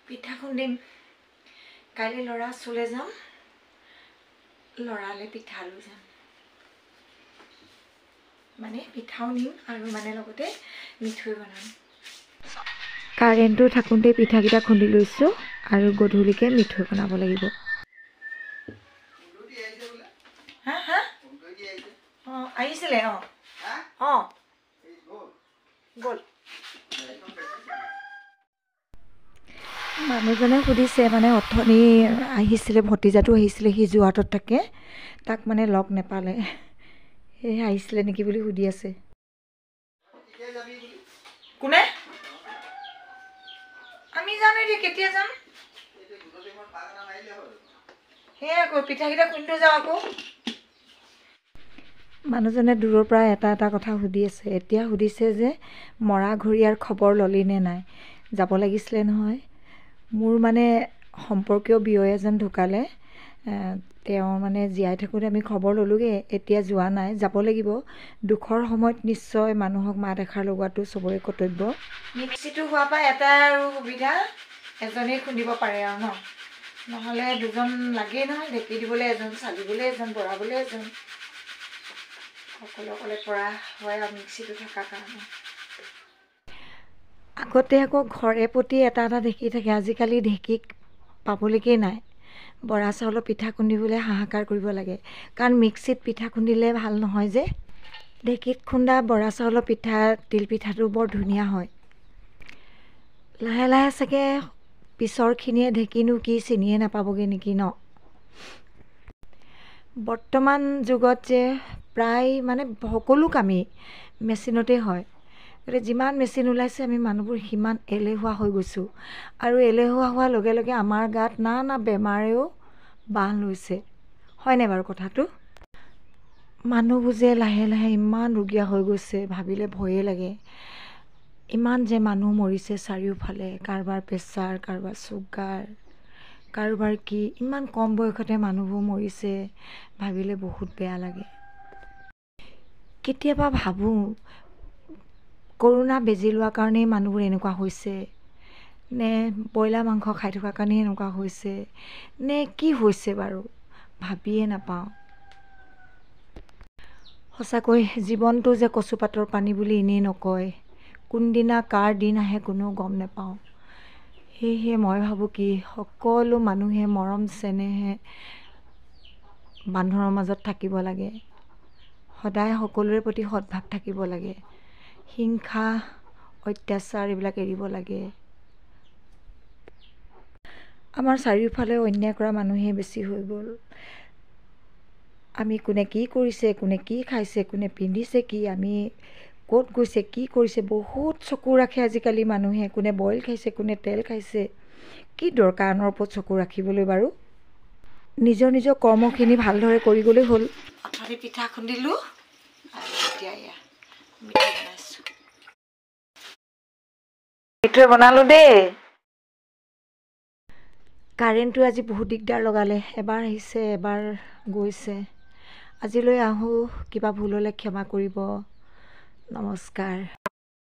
পিঠা খুন্দিম কাইলৈ ল'ৰা স্কুললৈ যাম ল'ৰালে পিঠা লৈ যাম মানে পিঠাও নিম আৰু মানে লগতে মিঠৈ বনাম কাৰেণ্টটো থাকোঁতে পিঠাকেইটা খুন্দি লৈছোঁ আৰু গধূলিকে মিঠৈ বনাব লাগিব হা হা অঁ আহিছিলে অঁ অঁ গ'ল মানুহজনে সুধিছে মানে অথনি আহিছিলে ভতিজাটো আহিছিলে সি যোৰহাটত থাকে তাক মানে লগ নেপালে সেয়ে আহিছিলে নেকি বুলি সুধি আছে কোনে আমি জানো এতিয়া কেতিয়া যাম সেয়া আকৌ পিঠাকেইটা খুন্দি যাওঁ আকৌ মানুহজনে দূৰৰ পৰা এটা কথা সুধি আছে এতিয়া সুধিছে যে মৰা ঘৰীয়াৰ খবৰ ল'লি নে নাই যাব লাগিছিলে নহয় মোৰ মানে সম্পৰ্কীয় বিয়ৈ এজন ঢুকালে তেওঁ মানে জীয়াই থাকোঁতে আমি খবৰ ল'লোগৈ এতিয়া যোৱা নাই যাব লাগিব দুখৰ সময়ত নিশ্চয় মানুহক মাত এষাৰ লগোৱাটো চবৰে কৰ্তব্য মিক্সিটো হোৱাৰ পৰা এটা আৰু সুবিধা এজনেই খুন্দিব পাৰে আৰু নহ'লে দুজন লাগেই নহয় ঢেঁকী দিবলৈ এজন চালিবলৈ এজন বৰাবলৈ এজন অকলে পৰা হয় আৰু মিক্সিটো থকাৰ কাৰণে আগতে আকৌ ঘৰে প্ৰতি এটা ঢেঁকী থাকে আজিকালি ঢেঁকী পাবলৈকেই নাই বৰা চাউলৰ পিঠা খুন্দিবলৈ হাহাকাৰ কৰিব লাগে কাৰণ মিক্সিত পিঠা খুন্দিলে ভাল নহয় যে ঢেঁকীত খুন্দা বৰা চাউলৰ পিঠা তিল পিঠাটো বৰ ধুনীয়া হয় লাহে লাহে চাগে পিছৰখিনিয়ে ঢেঁকীনো কি চিনিয়ে নাপাবগৈ নেকি ন বৰ্তমান যুগত যে প্ৰায় মানে সকলো কামেই মেচিনতেই হয় গতিকে যিমান মেচিন ওলাইছে আমি মানুহবোৰ সিমান এলেহুৱা হৈ গৈছোঁ আৰু এলেহুৱা হোৱাৰ লগে লগে আমাৰ গাত নানা বেমাৰেও বাহ লৈছে হয়নে বাৰু কথাটো মানুহবোৰ যে লাহে লাহে ইমান ৰোগীয়া হৈ গৈছে ভাবিলে ভয়ে লাগে ইমান যে মানুহ মৰিছে চাৰিওফালে কাৰোবাৰ প্ৰেছাৰ কাৰোবাৰ চুগাৰ কাৰোবাৰ কি ইমান কম বয়সতে মানুহবোৰ মৰিছে ভাবিলে বহুত বেয়া লাগে কেতিয়াবা ভাবোঁ কৰোণা বেজি লোৱাৰ কাৰণেই মানুহবোৰ এনেকুৱা হৈছে নে ব্ৰইলাৰ মাংস খাই থকাৰ কাৰণেই এনেকুৱা হৈছে নে কি হৈছে বাৰু ভাবিয়ে নাপাওঁ সঁচাকৈ জীৱনটো যে কচুপাতৰ পানী বুলি এনেই নকয় কোনদিনা কাৰ দিন আহে কোনেও গম নাপাওঁ সেয়েহে মই ভাবোঁ কি সকলো মানুহে মৰম চেনেহে মানুহৰ মাজত থাকিব লাগে সদায় সকলোৰে প্ৰতি সদ্ভাৱ থাকিব লাগে হিংসা অত্যাচাৰ এইবিলাক এৰিব লাগে আমাৰ চাৰিওফালে অন্যায় কৰা মানুহেই বেছি হৈ গ'ল আমি কোনে কি কৰিছে কোনে কি খাইছে কোনে পিন্ধিছে কি আমি ক'ত গৈছে কি কৰিছে বহুত চকু ৰাখে আজিকালি মানুহে কোনে বইল খাইছে কোনে তেল খাইছে কি দৰকাৰ আনৰ ওপৰত চকু ৰাখিবলৈ বাৰু নিজৰ নিজৰ কৰ্মখিনি ভালদৰে কৰি গ'লেই হ'ল অথনি পিঠা খুন্দিলোঁ আৰু এতিয়া এয়া মিঠৈ বনাইছোঁ মিঠৈ বনালোঁ দেই কাৰেণ্টটো আজি বহুত দিগদাৰ লগালে এবাৰ আহিছে এবাৰ গৈছে আজিলৈ আহোঁ কিবা ভুল হ'লে ক্ষমা কৰিব নমস্কাৰ